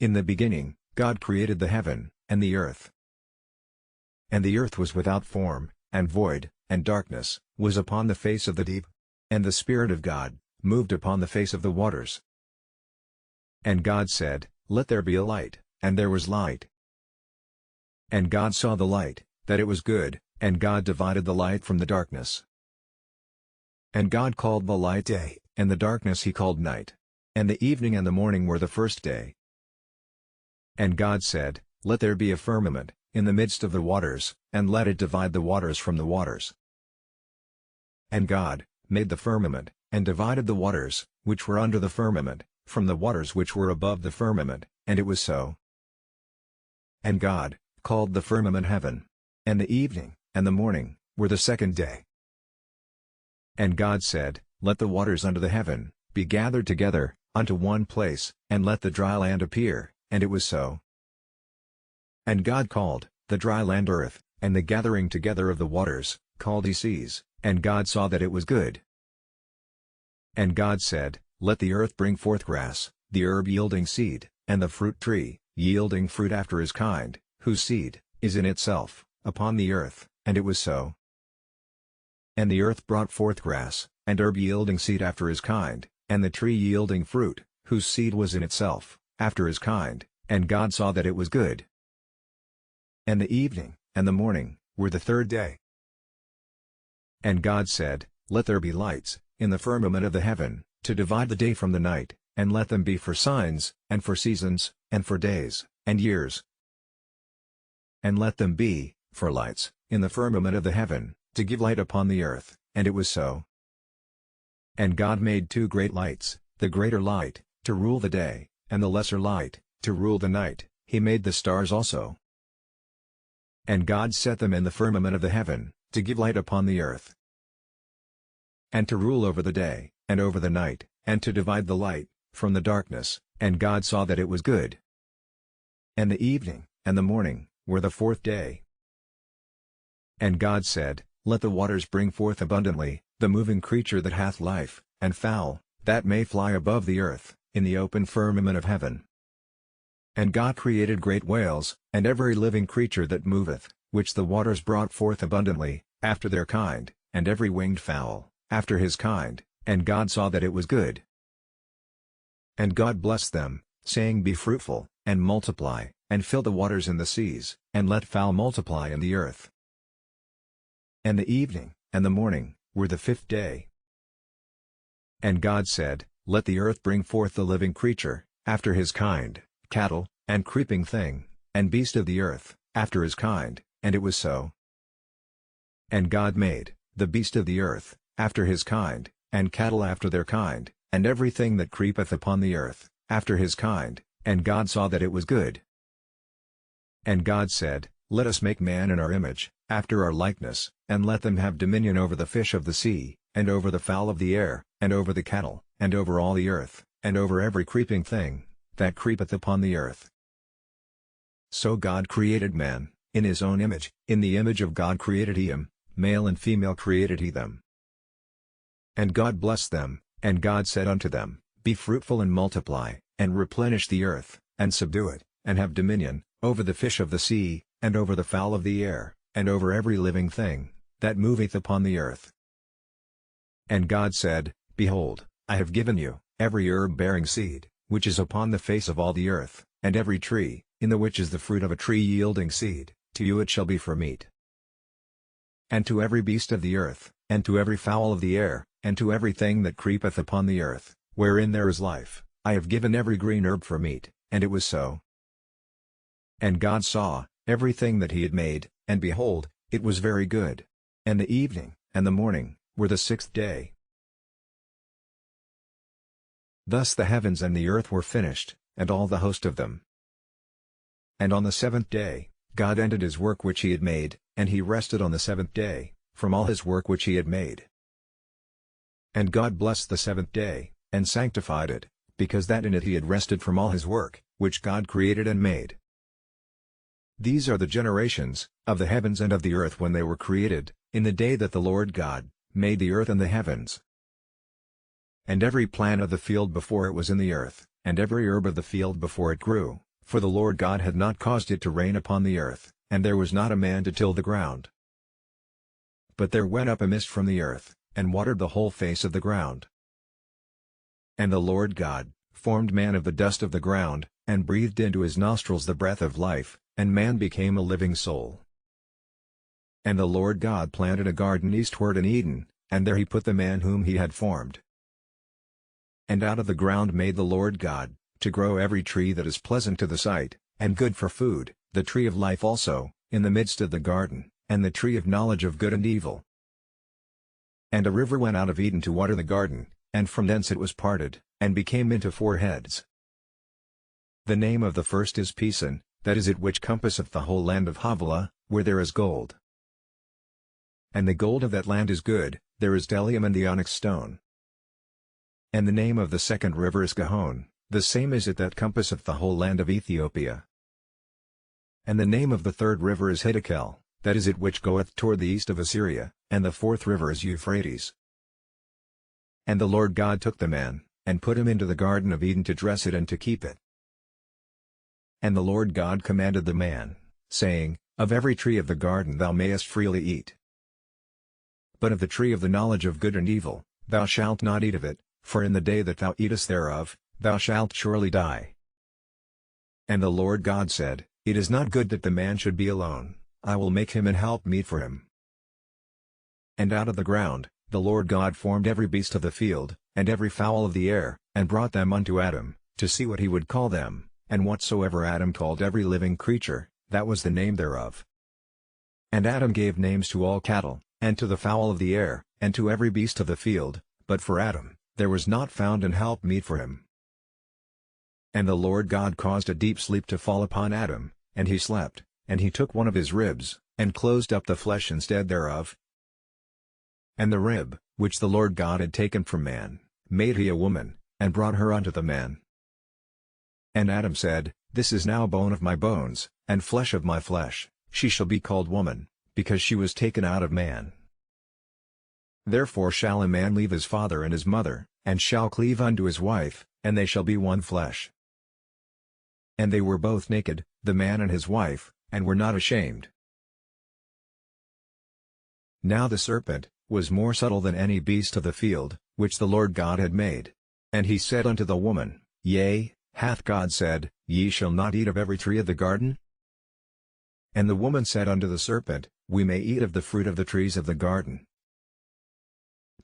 In the beginning, God created the heaven, and the earth. And the earth was without form, and void, and darkness was upon the face of the deep. And the Spirit of God moved upon the face of the waters. And God said, "Let there be a light," and there was light. And God saw the light, that it was good, and God divided the light from the darkness. And God called the light day, and the darkness he called night. And the evening and the morning were the first day. And God said, "Let there be a firmament in the midst of the waters, and let it divide the waters from the waters." And God made the firmament, and divided the waters, which were under the firmament, from the waters which were above the firmament, and it was so. And God called the firmament heaven. And the evening, and the morning, were the second day. And God said, "Let the waters under the heaven be gathered together unto one place, and let the dry land appear," and it was so. And God called the dry land earth, and the gathering together of the waters called he seas, and God saw that it was good. And God said, "Let the earth bring forth grass, the herb yielding seed, and the fruit tree, yielding fruit after his kind, whose seed is in itself, upon the earth," and it was so. And the earth brought forth grass, and herb yielding seed after his kind, and the tree yielding fruit, whose seed was in itself, after his kind, and God saw that it was good. And the evening, and the morning, were the third day. And God said, "Let there be lights in the firmament of the heaven, to divide the day from the night, and let them be for signs, and for seasons, and for days, and years. And let them be for lights in the firmament of the heaven, to give light upon the earth," and it was so. And God made two great lights, the greater light, to rule the day, and the lesser light, to rule the night. He made the stars also. And God set them in the firmament of the heaven, to give light upon the earth, and to rule over the day, and over the night, and to divide the light from the darkness, and God saw that it was good. And the evening, and the morning, were the fourth day. And God said, "Let the waters bring forth abundantly the moving creature that hath life, and fowl, that may fly above the earth, in the open firmament of heaven." And God created great whales, and every living creature that moveth, which the waters brought forth abundantly, after their kind, and every winged fowl, after his kind, and God saw that it was good. And God blessed them, saying, "Be fruitful, and multiply, and fill the waters in the seas, and let fowl multiply in the earth." And the evening, and the morning, were the fifth day. And God said, "Let the earth bring forth the living creature, after his kind, cattle, and creeping thing, and beast of the earth, after his kind," and it was so. And God made the beast of the earth, after his kind, and cattle after their kind, and everything that creepeth upon the earth, after his kind, and God saw that it was good. And God said, "Let us make man in our image, after our likeness, and let them have dominion over the fish of the sea, and over the fowl of the air, and over the cattle, and over all the earth, and over every creeping thing that creepeth upon the earth." So God created man in his own image, in the image of God created he him, male and female created he them. And God blessed them, and God said unto them, "Be fruitful and multiply, and replenish the earth, and subdue it, and have dominion over the fish of the sea, and over the fowl of the air, and over every living thing that moveth upon the earth." And God said, "Behold, I have given you every herb bearing seed, which is upon the face of all the earth, and every tree, in the which is the fruit of a tree yielding seed, to you it shall be for meat. And to every beast of the earth, and to every fowl of the air, and to everything that creepeth upon the earth, wherein there is life, I have given every green herb for meat," and it was so. And God saw everything that he had made, and behold, it was very good. And the evening, and the morning, were the sixth day. Thus the heavens and the earth were finished, and all the host of them. And on the seventh day, God ended his work which he had made, and he rested on the seventh day, from all his work which he had made. And God blessed the seventh day, and sanctified it, because that in it he had rested from all his work, which God created and made. These are the generations of the heavens and of the earth when they were created, in the day that the Lord God made the earth and the heavens. And every plant of the field before it was in the earth, and every herb of the field before it grew, for the Lord God had not caused it to rain upon the earth, and there was not a man to till the ground. But there went up a mist from the earth, and watered the whole face of the ground. And the Lord God formed man of the dust of the ground, and breathed into his nostrils the breath of life, and man became a living soul. And the Lord God planted a garden eastward in Eden, and there he put the man whom he had formed. And out of the ground made the Lord God to grow every tree that is pleasant to the sight, and good for food, the tree of life also, in the midst of the garden, and the tree of knowledge of good and evil. And a river went out of Eden to water the garden, and from thence it was parted, and became into 4 heads. The name of the first is Pison, that is it which compasseth the whole land of Havilah, where there is gold. And the gold of that land is good, there is bdellium and the onyx stone. And the name of the second river is Gihon, the same is it that compasseth the whole land of Ethiopia. And the name of the third river is Hiddekel, that is it which goeth toward the east of Assyria, and the fourth river is Euphrates. And the Lord God took the man, and put him into the garden of Eden to dress it and to keep it. And the Lord God commanded the man, saying, Of every tree of the garden thou mayest freely eat. But of the tree of the knowledge of good and evil, thou shalt not eat of it, for in the day that thou eatest thereof, thou shalt surely die. And the Lord God said, It is not good that the man should be alone, I will make him an helpmeet for him. And out of the ground, the Lord God formed every beast of the field, and every fowl of the air, and brought them unto Adam, to see what he would call them, and whatsoever Adam called every living creature, that was the name thereof. And Adam gave names to all cattle, and to the fowl of the air, and to every beast of the field, but for Adam, there was not found an helpmeet for him. And the Lord God caused a deep sleep to fall upon Adam, and he slept, and he took one of his ribs, and closed up the flesh instead thereof. And the rib, which the Lord God had taken from man, made he a woman, and brought her unto the man. And Adam said, This is now bone of my bones, and flesh of my flesh, she shall be called woman, because she was taken out of man. Therefore shall a man leave his father and his mother, and shall cleave unto his wife, and they shall be one flesh. And they were both naked, the man and his wife, and were not ashamed. Now the serpent was more subtle than any beast of the field, which the Lord God had made. And he said unto the woman, Yea, hath God said, Ye shall not eat of every tree of the garden? And the woman said unto the serpent, We may eat of the fruit of the trees of the garden.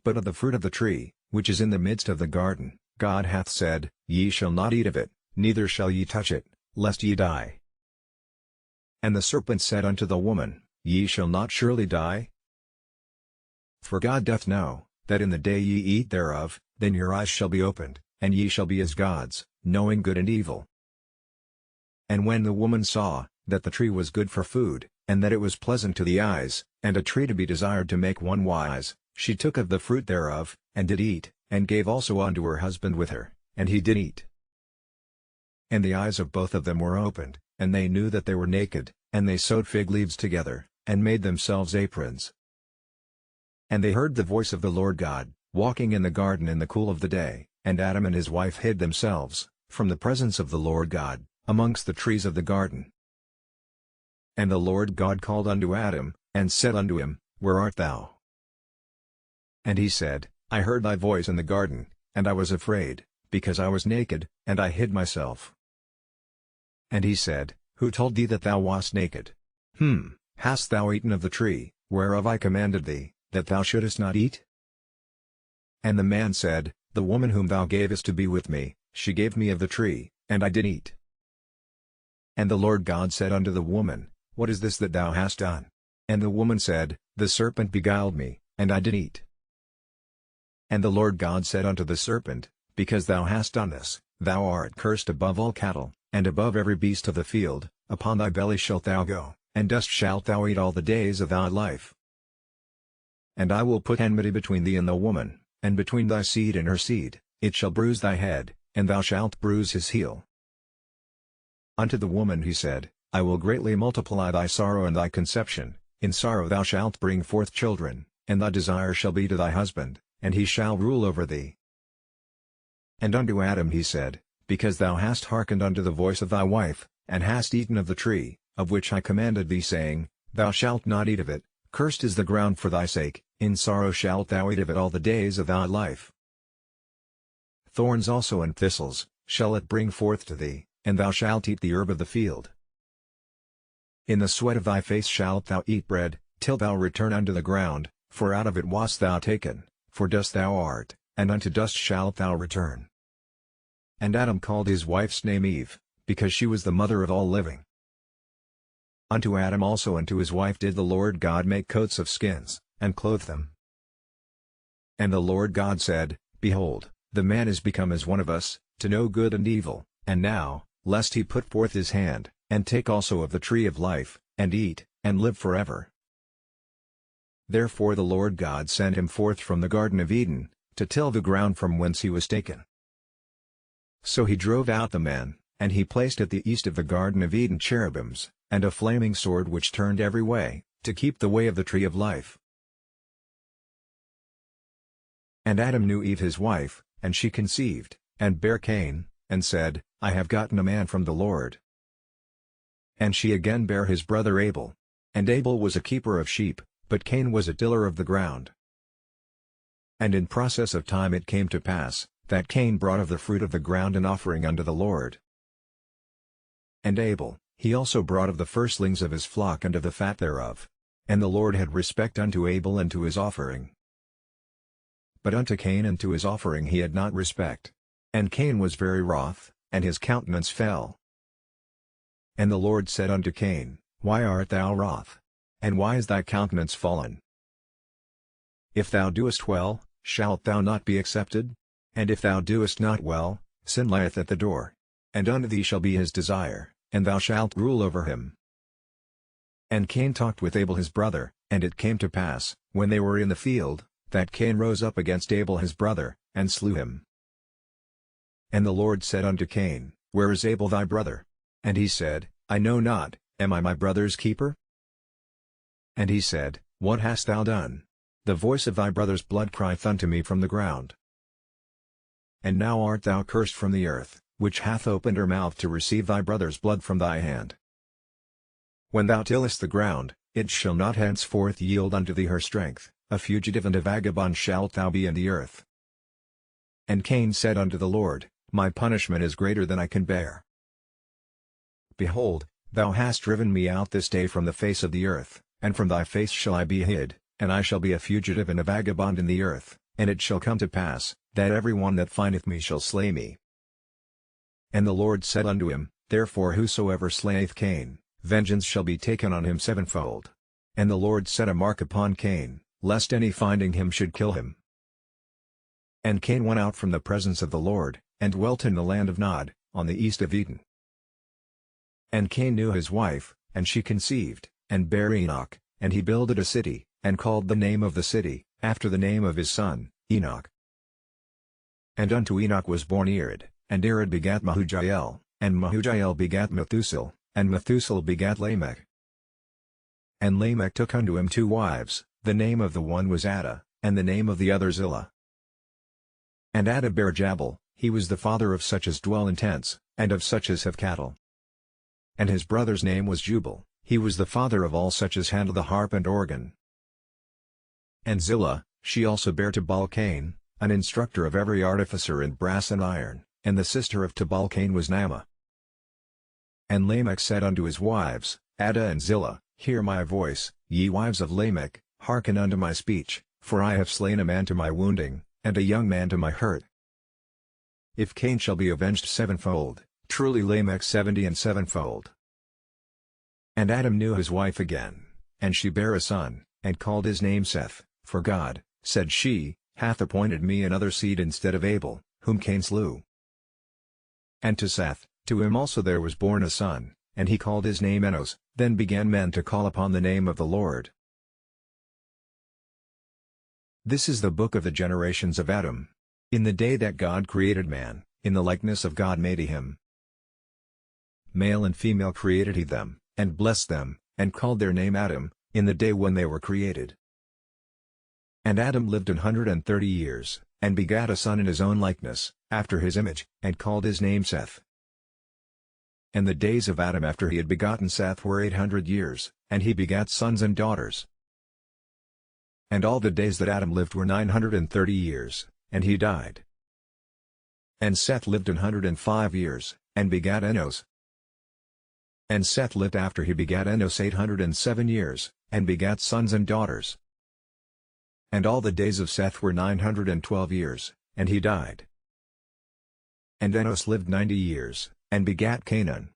But of the fruit of the tree, which is in the midst of the garden, God hath said, Ye shall not eat of it, neither shall ye touch it, lest ye die. And the serpent said unto the woman, Ye shall not surely die? For God doth know, that in the day ye eat thereof, then your eyes shall be opened, and ye shall be as gods, knowing good and evil. And when the woman saw, that the tree was good for food, and that it was pleasant to the eyes, and a tree to be desired to make one wise, she took of the fruit thereof, and did eat, and gave also unto her husband with her, and he did eat. And the eyes of both of them were opened, and they knew that they were naked, and they sewed fig leaves together, and made themselves aprons. And they heard the voice of the Lord God, walking in the garden in the cool of the day, and Adam and his wife hid themselves, from the presence of the Lord God, amongst the trees of the garden. And the Lord God called unto Adam, and said unto him, Where art thou? And he said, I heard thy voice in the garden, and I was afraid, because I was naked, and I hid myself. And he said, Who told thee that thou wast naked? Hast thou eaten of the tree, whereof I commanded thee, that thou shouldest not eat? And the man said, The woman whom thou gavest to be with me, she gave me of the tree, and I did eat. And the Lord God said unto the woman, What is this that thou hast done? And the woman said, The serpent beguiled me, and I did eat. And the Lord God said unto the serpent, Because thou hast done this, thou art cursed above all cattle, and above every beast of the field, upon thy belly shalt thou go, and dust shalt thou eat all the days of thy life. And I will put enmity between thee and the woman, and between thy seed and her seed, it shall bruise thy head, and thou shalt bruise his heel. Unto the woman he said, I will greatly multiply thy sorrow and thy conception, in sorrow thou shalt bring forth children, and thy desire shall be to thy husband, and he shall rule over thee. And unto Adam he said, because thou hast hearkened unto the voice of thy wife, and hast eaten of the tree, of which I commanded thee saying, Thou shalt not eat of it, cursed is the ground for thy sake, in sorrow shalt thou eat of it all the days of thy life. Thorns also and thistles shall it bring forth to thee, and thou shalt eat the herb of the field. In the sweat of thy face shalt thou eat bread, till thou return unto the ground, for out of it wast thou taken, for dust thou art, and unto dust shalt thou return. And Adam called his wife's name Eve, because she was the mother of all living. Unto Adam also and to his wife did the Lord God make coats of skins, and clothe them. And the Lord God said, Behold, the man is become as one of us, to know good and evil, and now, lest he put forth his hand, and take also of the tree of life, and eat, and live forever. Therefore the Lord God sent him forth from the Garden of Eden, to till the ground from whence he was taken. So he drove out the man, and he placed at the east of the Garden of Eden cherubims, and a flaming sword which turned every way, to keep the way of the tree of life. And Adam knew Eve his wife, and she conceived, and bare Cain, and said, I have gotten a man from the Lord. And she again bare his brother Abel. And Abel was a keeper of sheep, but Cain was a tiller of the ground. And in process of time it came to pass, that Cain brought of the fruit of the ground an offering unto the Lord. And Abel, he also brought of the firstlings of his flock and of the fat thereof. And the Lord had respect unto Abel and to his offering. But unto Cain and to his offering he had not respect. And Cain was very wroth, and his countenance fell. And the Lord said unto Cain, Why art thou wroth? And why is thy countenance fallen? If thou doest well, shalt thou not be accepted? And if thou doest not well, sin lieth at the door. And unto thee shall be his desire, and thou shalt rule over him. And Cain talked with Abel his brother, and it came to pass, when they were in the field, that Cain rose up against Abel his brother, and slew him. And the Lord said unto Cain, Where is Abel thy brother? And he said, I know not, am I my brother's keeper? And he said, What hast thou done? The voice of thy brother's blood crieth unto me from the ground. And now art thou cursed from the earth, which hath opened her mouth to receive thy brother's blood from thy hand. When thou tillest the ground, it shall not henceforth yield unto thee her strength, a fugitive and a vagabond shalt thou be in the earth. And Cain said unto the Lord, My punishment is greater than I can bear. Behold, thou hast driven me out this day from the face of the earth, and from thy face shall I be hid, and I shall be a fugitive and a vagabond in the earth, and it shall come to pass, that every one that findeth me shall slay me. And the Lord said unto him, Therefore whosoever slayeth Cain, vengeance shall be taken on him sevenfold. And the Lord set a mark upon Cain, lest any finding him should kill him. And Cain went out from the presence of the Lord, and dwelt in the land of Nod, on the east of Eden. And Cain knew his wife, and she conceived, and bare Enoch, and he builded a city, and called the name of the city, after the name of his son, Enoch. And unto Enoch was born Irad, and Irad begat Mahujael, and Mahujael begat Methuselah, and Methuselah begat Lamech. And Lamech took unto him two wives, the name of the one was Adah, and the name of the other Zillah. And Adah bare Jabal, he was the father of such as dwell in tents, and of such as have cattle. And his brother's name was Jubal, he was the father of all such as handle the harp and organ. And Zillah, she also bare Tubal-Cain, an instructor of every artificer in brass and iron, and the sister of Tubal-Cain was Naamah. And Lamech said unto his wives, Adah and Zillah, Hear my voice, ye wives of Lamech, hearken unto my speech, for I have slain a man to my wounding, and a young man to my hurt. If Cain shall be avenged sevenfold, truly Lamech 70 and sevenfold. And Adam knew his wife again, and she bare a son, and called his name Seth, for God, said she, hath appointed me another seed instead of Abel, whom Cain slew. And to Seth, to him also there was born a son, and he called his name Enos. Then began men to call upon the name of the Lord. This is the book of the generations of Adam. In the day that God created man, in the likeness of God made he him. Male and female created he them, and blessed them, and called their name Adam, in the day when they were created. And Adam lived 130 years, and begat a son in his own likeness, after his image, and called his name Seth. And the days of Adam after he had begotten Seth were 800 years, and he begat sons and daughters. And all the days that Adam lived were 930 years, and he died. And Seth lived 105 years, and begat Enos. And Seth lived after he begat Enos 807 years, and begat sons and daughters. And all the days of Seth were 912 years, and he died. And Enos lived 90 years, and begat Canaan.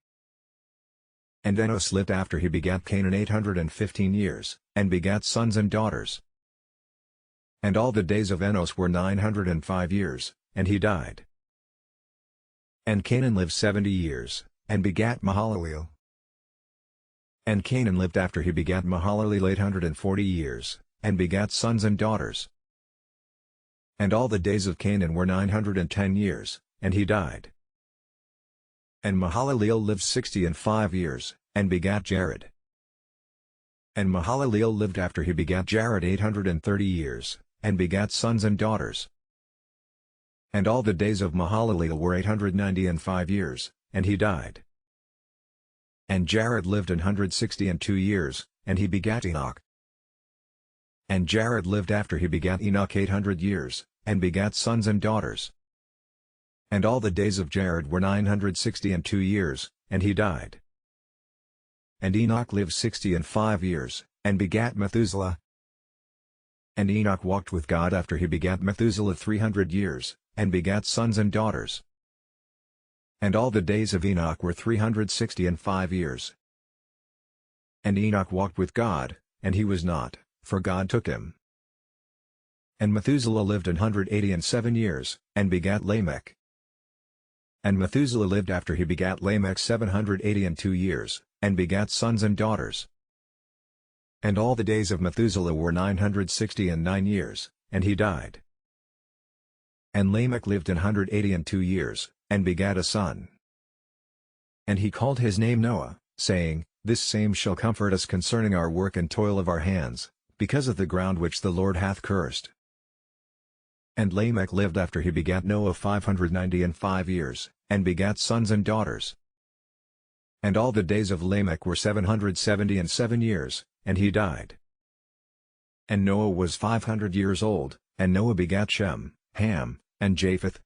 And Enos lived after he begat Canaan 815 years, and begat sons and daughters. And all the days of Enos were 905 years, and he died. And Canaan lived 70 years, and begat Mahalaleel. And Canaan lived after he begat Mahalaleel 840 years, and begat sons and daughters. And all the days of Canaan were 910 years, and he died. And Mahalaleel lived 65 years, and begat Jared. And Mahalaleel lived after he begat Jared 830 years, and begat sons and daughters. And all the days of Mahalaleel were 895 years, and he died. And Jared lived 162 years, and he begat Enoch. And Jared lived after he begat Enoch 800 years, and begat sons and daughters. And all the days of Jared were 962 years, and he died. And Enoch lived 65 years, and begat Methuselah. And Enoch walked with God after he begat Methuselah 300 years, and begat sons and daughters. And all the days of Enoch were 365 years. And Enoch walked with God, and he was not, for God took him. And Methuselah lived 187 years, and begat Lamech. And Methuselah lived after he begat Lamech 782 years, and begat sons and daughters. And all the days of Methuselah were 969 years, and he died. And Lamech lived 182 years, and begat a son. And he called his name Noah, saying, This same shall comfort us concerning our work and toil of our hands, because of the ground which the Lord hath cursed. And Lamech lived after he begat Noah 595 years, and begat sons and daughters. And all the days of Lamech were 777 years, and he died. And Noah was 500 years old, and Noah begat Shem, Ham, and Japheth.